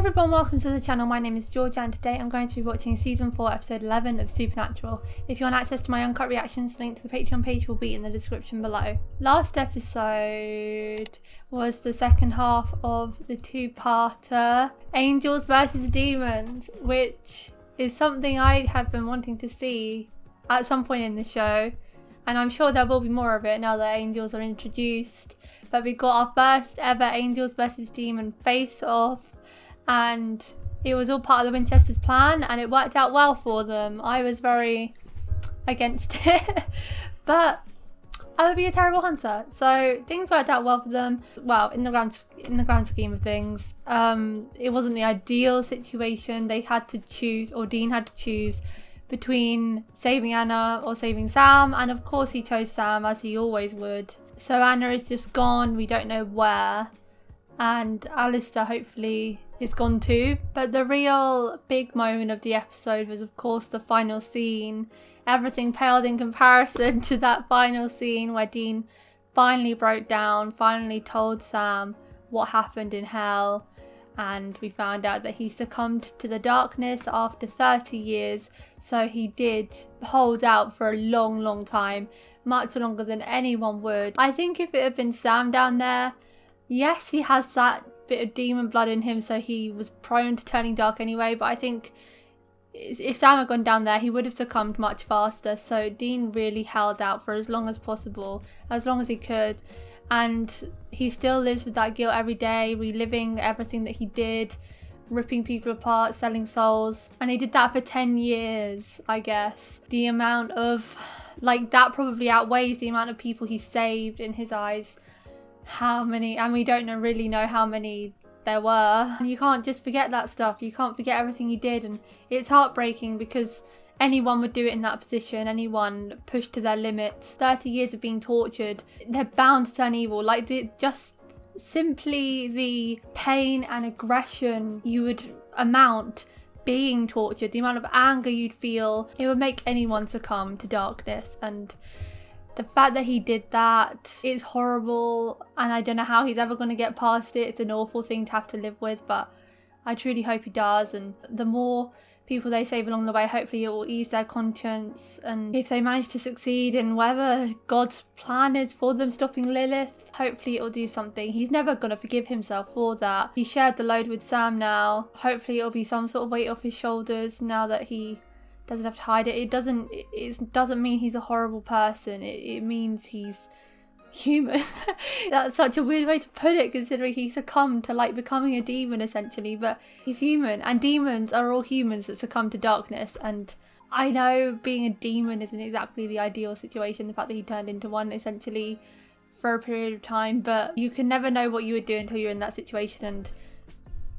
everyone, welcome to the channel. My name is Georgia and today I'm going to be watching season 4 episode 11 of Supernatural. If you want access to my uncut reactions, the link to the Patreon page will be in the description below. Last episode was the second half of the two-parter Angels versus Demons, which is something I have been wanting to see at some point in the show, and I'm sure there will be more of it now that angels are introduced. But we got our first ever Angels versus Demon face-off, and it was all part of the Winchester's plan and it worked out well for them. I was very against it, but I would be a terrible hunter, so things worked out well for them. Well, in the grand scheme of things, it wasn't the ideal situation. They had to choose, or Dean had to choose, between saving Anna or saving Sam, and of course he chose Sam, as he always would. So Anna is just gone, we don't know where, and Alistair hopefully is gone too. But the real big moment of the episode was of course the final scene. Everything paled in comparison to that final scene where Dean finally broke down, finally told Sam what happened in hell, and we found out that he succumbed to the darkness after 30 years. So he did hold out for a long time, much longer than anyone would. I think if it had been Sam down there, yes, he has that bit of demon blood in him, so he was prone to turning dark anyway, but I think if Sam had gone down there, he would have succumbed much faster. So Dean really held out for as long as possible, as long as he could, and he still lives with that guilt every day, reliving everything that he did, ripping people apart, selling souls, and he did that for 10 years, I guess. The amount of, like, that probably outweighs the amount of people he saved in his eyes. How many, and we don't really know how many there were. And you can't just forget that stuff. You can't forget everything you did, and it's heartbreaking because anyone would do it in that position. Anyone pushed to their limits. 30 years of being tortured, they're bound to turn evil. Like, just simply the pain and aggression you would amount being tortured, the amount of anger you'd feel, it would make anyone succumb to darkness. And the fact that he did that is horrible, and I don't know how he's ever going to get past it. It's an awful thing to have to live with, but I truly hope he does. And the more people they save along the way, hopefully it will ease their conscience. And if they manage to succeed in whatever God's plan is for them stopping Lilith, hopefully it will do something. He's never going to forgive himself for that. He shared the load with Sam now. Hopefully it'll be some sort of weight off his shoulders now that he doesn't have to hide it. It doesn't mean he's a horrible person. It means he's human. That's such a weird way to put it, considering he succumbed to, like, becoming a demon essentially, but he's human, and demons are all humans that succumb to darkness. And I know being a demon isn't exactly the ideal situation, the fact that he turned into one essentially for a period of time, but you can never know what you would do until you're in that situation, and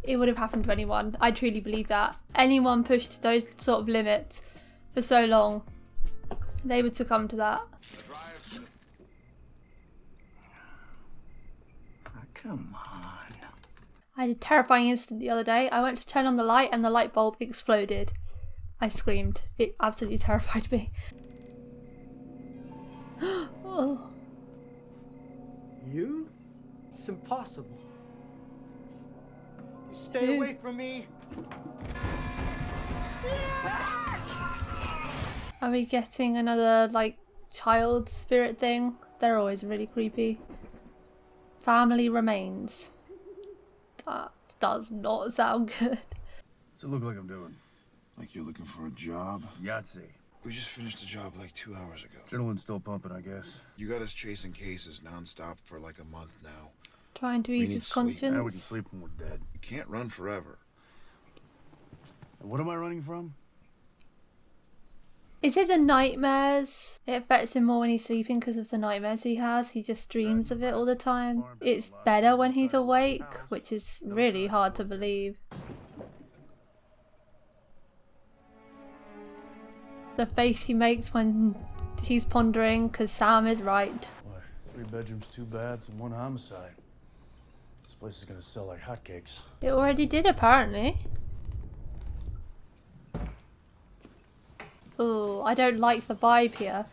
it would have happened to anyone. I truly believe that. Anyone pushed to those sort of limits for so long, they would succumb to that. Oh, come on. I had a terrifying incident the other day. I went to turn on the light and the light bulb exploded. I screamed. It absolutely terrified me. Oh. You? It's impossible. Stay away from me. Are we getting another, like, child spirit thing? They're always really creepy. Family remains. That does not sound good. What's it look like I'm doing? Like you're looking for a job? Yahtzee. We just finished a job like 2 hours ago. Adrenaline's still pumping, I guess. You got us chasing cases nonstop for like a month now. Trying to ease his conscience. Now we can sleep when we're dead. You can't run forever. And what am I running from? Is it the nightmares? It affects him more when he's sleeping because of the nightmares he has. He just dreams of it all the time. It's better when he's awake, which is really hard to believe. The face he makes when he's pondering, because Sam is right. What? 3 bedrooms, 2 baths, and 1 homicide. This place is gonna sell like hotcakes. It already did, apparently. Oh, I don't like the vibe here.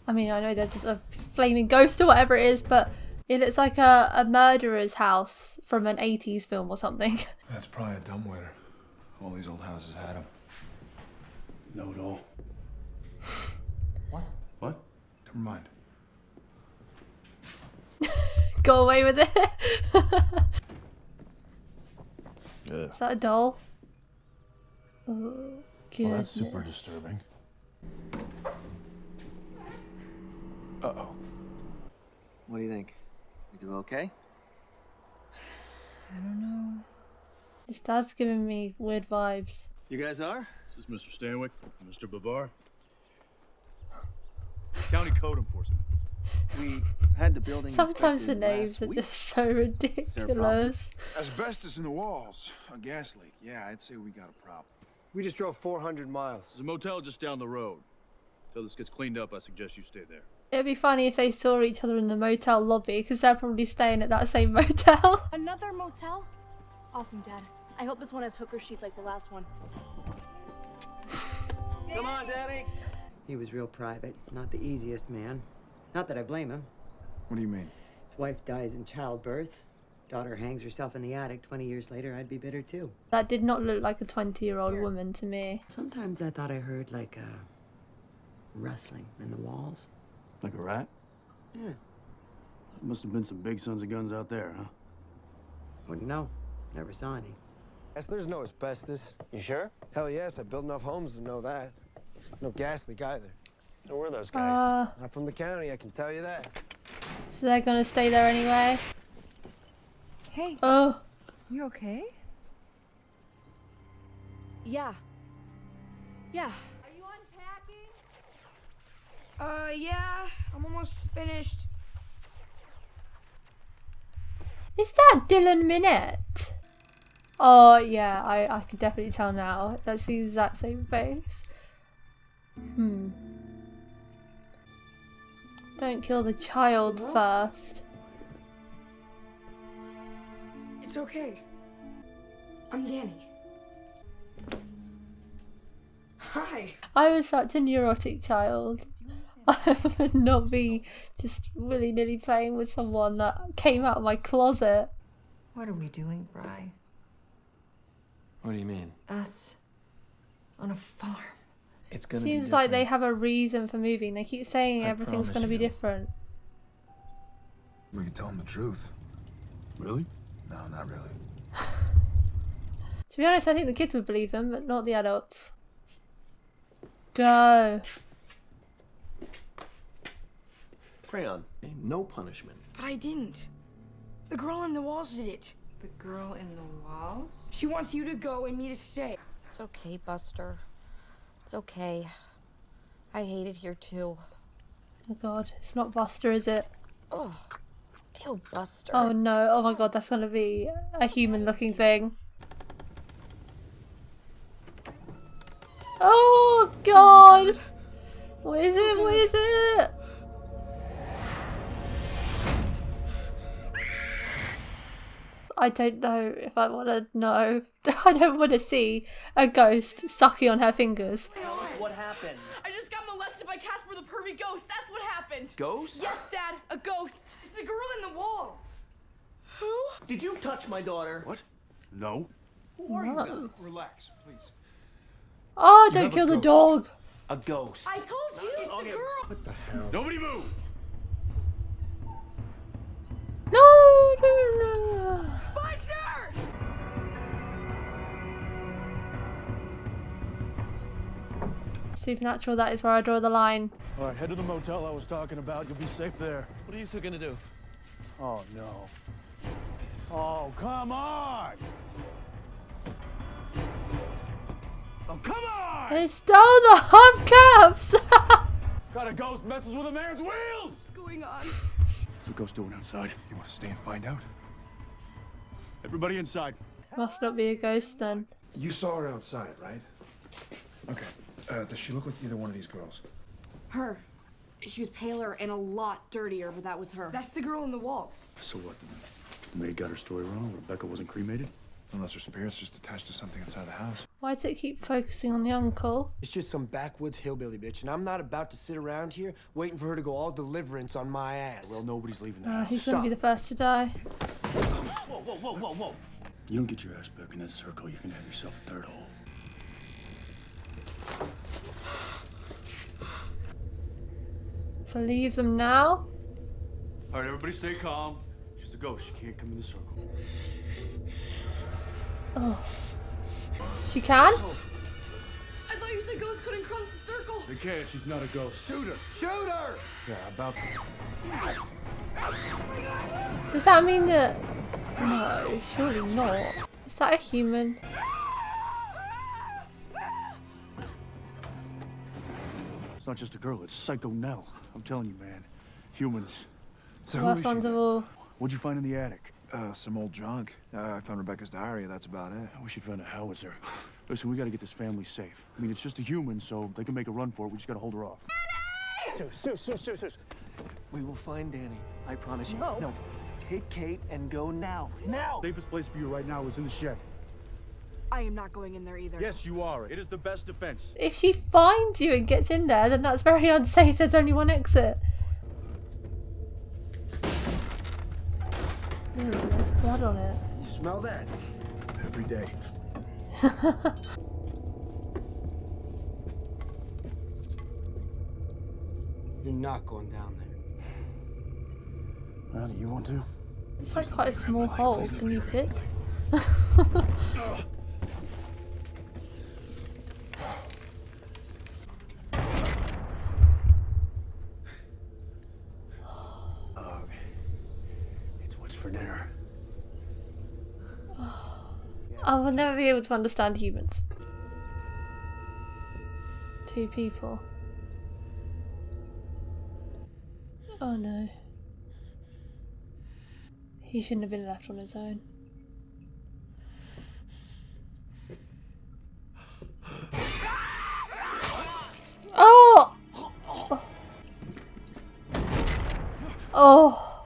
I mean, I know there's a flaming ghost or whatever it is, but It looks like a murderer's house from an 80s film or something. That's probably a dumbwaiter. All these old houses had them. No at all. What? What? Never mind. Go away with it. Yeah. Is that a doll? Oh, Well, goodness. that's super disturbing. Uh-oh. What do you think? We do okay? I don't know. This dad's giving me weird vibes. You guys are? Is this Mr. Stanwyck? Mr. Bavar? County Code Enforcement. We had the building Sometimes the inspected names last are week. just so there a ridiculous. Asbestos in the walls. A gas leak. Yeah, I'd say we got a problem. We just drove 400 miles. There's a motel just down the road. Till this gets cleaned up, I suggest you stay there. It'd be funny if they saw each other in the motel lobby, because they're probably staying at that same motel. Another motel? Awesome, Dad. I hope this one has hooker sheets like the last one. Come on, Daddy. He was real private, not the easiest man. Not that I blame him. What do you mean? His wife dies in childbirth. Daughter hangs herself in the attic. 20 years later, I'd be bitter too. That did not look like a 20-year-old woman to me. Sometimes I thought I heard like a rustling in the walls. Like a rat? Yeah, There must have been some big sons of guns out there, huh? wouldn't know. Never saw any. Yes, there's no asbestos. You sure? Hell yes, I built enough homes to know that. No gas leak either. Who were those guys? Not from the county, I can tell you that. So they're gonna stay there anyway. Hey, Oh, you okay? Yeah. Yeah. Are you unpacking? Yeah, I'm almost finished. is that Dylan Minette? Oh yeah, I can definitely tell now. That's the exact same face. Don't kill the child first. It's okay. I'm Danny. Hi. I was such a neurotic child. I would not be just willy-nilly playing with someone that came out of my closet. What are we doing, Bri? What do you mean? Us. On a farm. It's gonna Seems like they have a reason for moving. They keep saying I everything's going to be promise you. different. We can tell them the truth. Really? No, not really. To be honest, I think the kids would believe them, but not the adults. Go. Crayon. No punishment. But I didn't. The girl in the walls did it. The girl in the walls? She wants you to go and me to stay. It's okay, Buster. It's okay. I hate it here too. Oh god, it's not Buster, is it? Ugh. Ew, Buster. Oh no, oh my god, that's gonna be a human looking thing. Oh god! What is it? What is it? I don't know if I want to know. I don't want to see a ghost sucking on her fingers. What happened? I just got molested by Casper the pervy ghost. That's what happened. Ghost? Yes, Dad. A ghost. It's the girl in the walls. Who? Did you touch my daughter? What? No. Who are you No. guys? Relax, please. Oh, don't have a kill the ghost. dog. A ghost. I told you. It's the girl. What the hell? Nobody move! No, no. Buster! Supernatural, that is where I draw the line. All right, head to the motel I was talking about. You'll be safe there. What are you two gonna do? Oh, no. Oh, come on! Oh, come on! They stole the hubcaps! Got a ghost messes with a man's wheels! What's going on? What's the ghost doing outside? You want to stay and find out? Everybody inside. Must not be a ghost then. You saw her outside, right? Okay. Does she look like either one of these girls? Her. She was paler and a lot dirtier, but that was her. That's the girl in the walls. So what? The maid got her story wrong? Rebecca wasn't cremated? Unless her spirit's just attached to something inside the house. Why does it keep focusing on the uncle? It's just some backwoods hillbilly bitch, and I'm not about to sit around here waiting for her to go all deliverance on my ass. Well, nobody's leaving the house. He's gonna be the first to die. Whoa, whoa, whoa, whoa, whoa. You don't get your ass back in that circle, you're gonna have yourself a third hole. So leave them now? All right, everybody stay calm. She's a ghost. She can't come in the circle. Oh. She can? I thought you said ghosts couldn't cross the circle. They can't. She's not a ghost. Shoot her! Shoot her! Yeah, about Does that mean that... No, surely not. Is that a human? It's not just a girl. It's Psycho Nell. I'm telling you, man. Humans. So who Worst is ones she? of all. What'd you find in the attic? Some old junk. I found Rebecca's diary, that's about it. I wish you found a howitzer. Listen, we gotta get this family safe. I mean, it's just a human, so they can make a run for it. We just gotta hold her off. Sus. We will find Danny. I promise you. No. Take Kate and go now. Now! Safest place for you right now is in the shed. I am not going in there either. Yes, you are. It is the best defense. If she finds you and gets in there, then that's very unsafe. There's only one exit. Ooh, there's blood on it. You smell that? Every day. You're not going down there. Well, do you want to? It's like quite a small hole. Can you fit? It's what's for dinner. I will never be able to understand humans. Two people. Oh no. He shouldn't have been left on his own. Oh! Oh!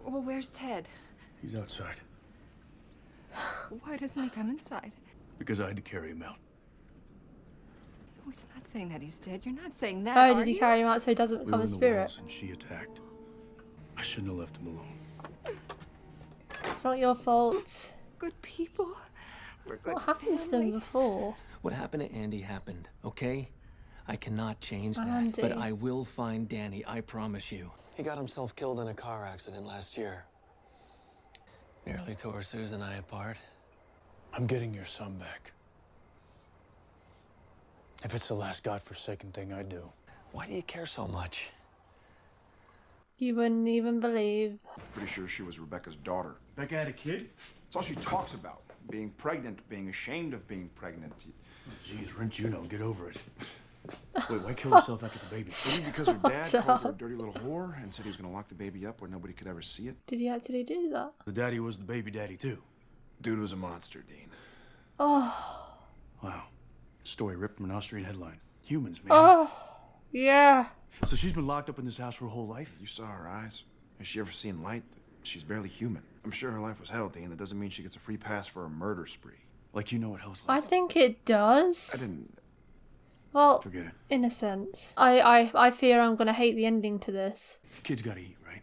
Well, where's Ted? He's outside. Why doesn't he come inside? Because I had to carry him out. No, it's not saying that he's dead. You're not saying that, Oh, are did you you? carry him out so he doesn't We become were a in the spirit? walls and she attacked. I shouldn't have left him alone. It's not your fault. Good people. We're good What happened to them family. before? What happened to Andy happened, okay? I cannot change that, Andy. but I will find Danny, I promise you. He got himself killed in a car accident last year. Nearly tore Susan and I apart. I'm getting your son back. If it's the last godforsaken thing I do. Why do you care so much? You wouldn't even believe. Pretty sure she was Rebecca's daughter. Becca had a kid? It's all she talks about. Being pregnant, being ashamed of being pregnant. Jeez, Rent Juno, get over it. Wait, why kill herself after the baby? Maybe because her dad the called her hell? a dirty little whore and said he was gonna lock the baby up where nobody could ever see it. Did he actually do that? The daddy was the baby daddy, too. Dude was a monster, Dean. Oh. Wow. Story ripped from an Austrian headline. Humans, man. Oh. Yeah. So she's been locked up in this house her whole life? You saw her eyes. Has she ever seen light? She's barely human. I'm sure her life was hell, Dean. That doesn't mean she gets a free pass for a murder spree. Like you know what hell's I like. think it does. I didn't... Well, Forget it. in a sense. I fear I'm gonna hate the ending to this. Kids gotta eat, right?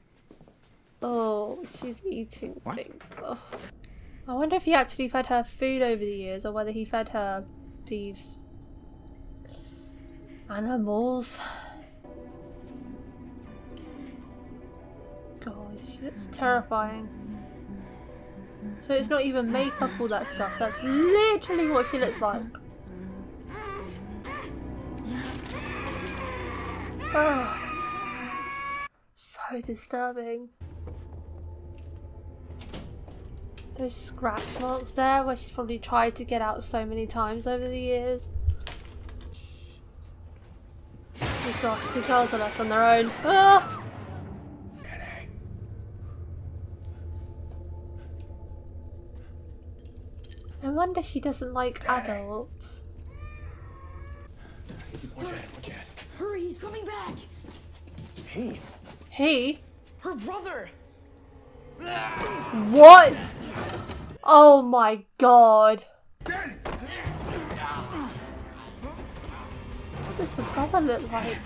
Oh, she's eating What? things. Oh. I wonder if he actually fed her food over the years or whether he fed her these animals. Gosh, it's terrifying. So it's not even makeup, all that stuff. That's literally what she looks like. Oh, so disturbing. Those scratch marks there where she's probably tried to get out so many times over the years. Oh gosh, the girls are left on their own. Ah! No wonder she doesn't like adults. What's that? Hurry, he's coming back! He? Her brother! What? Oh my god. What does the brother look like?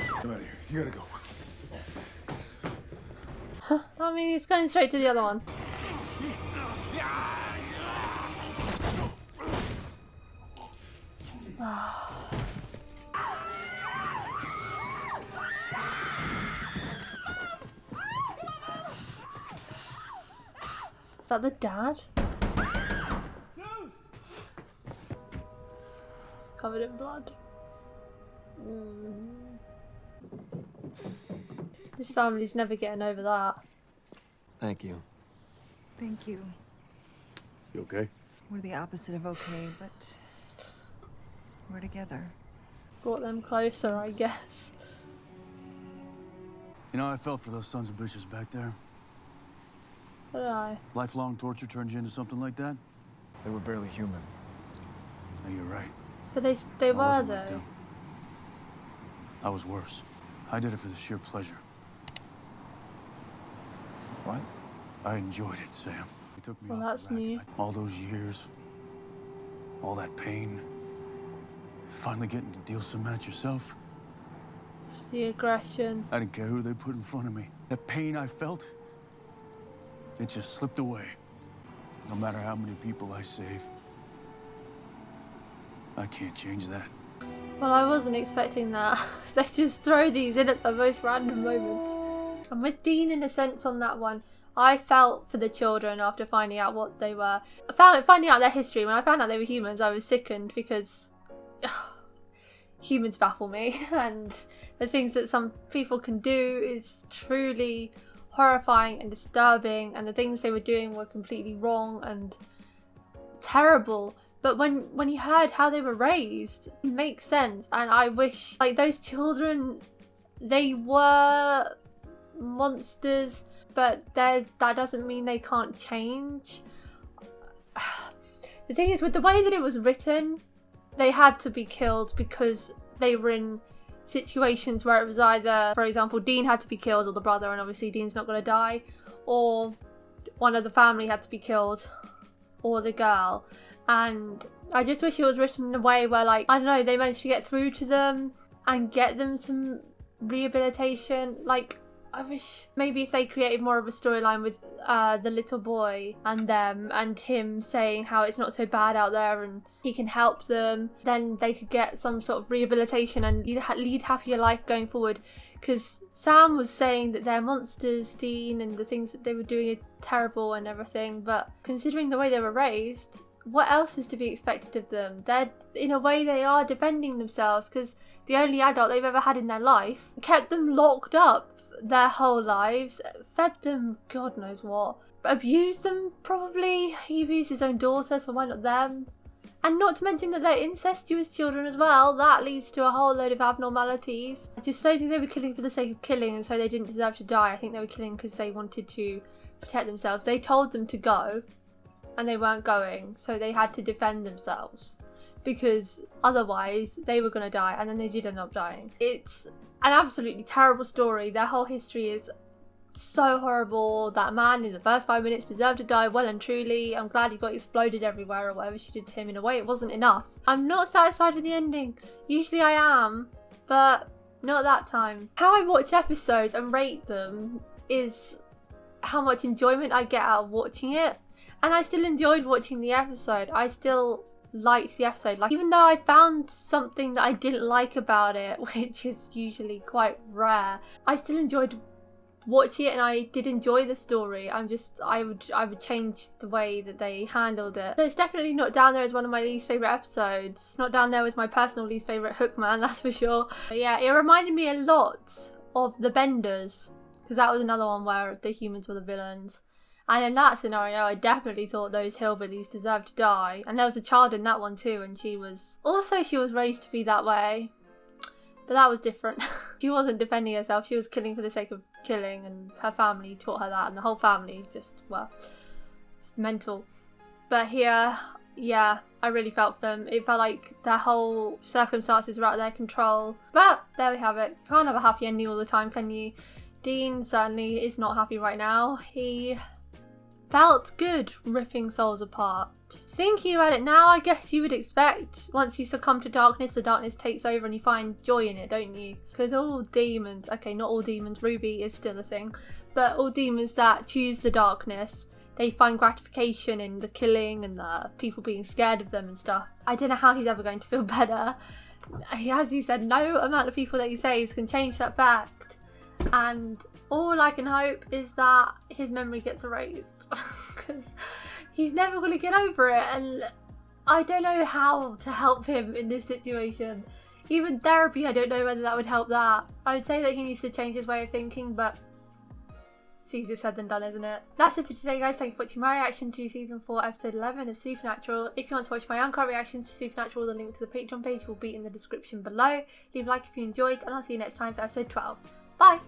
Come out of here. You gotta go. I mean, he's going straight to the other one. Is that the dad? It's covered in blood. This family's never getting over that. Thank you. Thank you. You okay? We're the opposite of okay, but we're together. Brought them closer, I guess. You know, I felt for those sons of bitches back there. So did I. Lifelong torture turns you into something like that? They were barely human. No, you're right. But they I were wasn't like though. them. I was worse. I did it for the sheer pleasure. What? I enjoyed it, Sam. It took me Well, off that's the rack. new. All those years, all that pain. Finally getting to deal some out yourself. It's the aggression. I didn't care who they put in front of me. That pain I felt, it just slipped away. No matter how many people I save, I can't change that. Well, I wasn't expecting that. They just throw these in at the most random moments. I'm with Dean in a sense on that one. I felt for the children after finding out what they were. Finding out their history. When I found out they were humans, I was sickened because humans baffle me. And the things that some people can do is truly horrifying and disturbing. And the things they were doing were completely wrong and terrible. But when you heard how they were raised, it makes sense. And I wish, like, those children, they were monsters, but that doesn't mean they can't change. The thing is, with the way that it was written, they had to be killed because they were in situations where it was either, for example, Dean had to be killed, or the brother, and obviously Dean's not going to die, or one of the family had to be killed, or the girl. And I just wish it was written in a way where, like, I don't know, they managed to get through to them and get them some rehabilitation. Like, I wish maybe if they created more of a storyline with the little boy and them, and him saying how it's not so bad out there and he can help them, then they could get some sort of rehabilitation and lead happier life going forward. Because Sam was saying that they're monsters, Dean, and the things that they were doing are terrible and everything, but considering the way they were raised, what else is to be expected of them? They're, in a way, they are defending themselves, because the only adult they've ever had in their life kept them locked up their whole lives, fed them God knows what, abused them probably. He abused his own daughter, so why not them? And not to mention that they're incestuous children as well. That leads to a whole load of abnormalities. I just don't think they were killing for the sake of killing, and so they didn't deserve to die. I think they were killing because they wanted to protect themselves. They told them to go, and they weren't going, so they had to defend themselves, because otherwise they were going to die, and then they did end up dying. It's an absolutely terrible story. Their whole history is so horrible. That man in the first 5 minutes deserved to die well and truly. I'm glad he got exploded everywhere, or whatever she did to him. In a way, it wasn't enough. I'm not satisfied with the ending. Usually I am, but not that time. How I watch episodes and rate them is how much enjoyment I get out of watching it. And I still enjoyed watching the episode. I still liked the episode. Like, even though I found something that I didn't like about it, which is usually quite rare, I still enjoyed watching it, and I did enjoy the story. I would change the way that they handled it. So it's definitely not down there as one of my least favourite episodes. Not down there with my personal least favourite Hookman, that's for sure. But yeah, it reminded me a lot of The Benders, because that was another one where the humans were the villains. And in that scenario, I definitely thought those hillbillies deserved to die. And there was a child in that one too, and she was raised to be that way. But that was different. She wasn't defending herself, she was killing for the sake of killing, and her family taught her that, and the whole family just, well, mental. But here, yeah, I really felt for them. It felt like their whole circumstances were out of their control. But there we have it. You can't have a happy ending all the time, can you? Dean certainly is not happy right now. He felt good ripping souls apart. Thinking about it now, I guess you would expect once you succumb to darkness, the darkness takes over and you find joy in it, don't you? Because all demons, okay, not all demons, Ruby is still a thing, but all demons that choose the darkness, they find gratification in the killing and the people being scared of them and stuff. I don't know how he's ever going to feel better. As he said, no amount of people that he saves can change that fact. And all I can hope is that his memory gets erased. Because he's never going to get over it. And I don't know how to help him in this situation. Even therapy, I don't know whether that would help that. I would say that he needs to change his way of thinking, but it's easier said than done, isn't it? That's it for today, guys. Thank you for watching my reaction to Season 4, Episode 11 of Supernatural. If you want to watch my uncut reactions to Supernatural, the link to the Patreon page will be in the description below. Leave a like if you enjoyed, and I'll see you next time for Episode 12. Bye!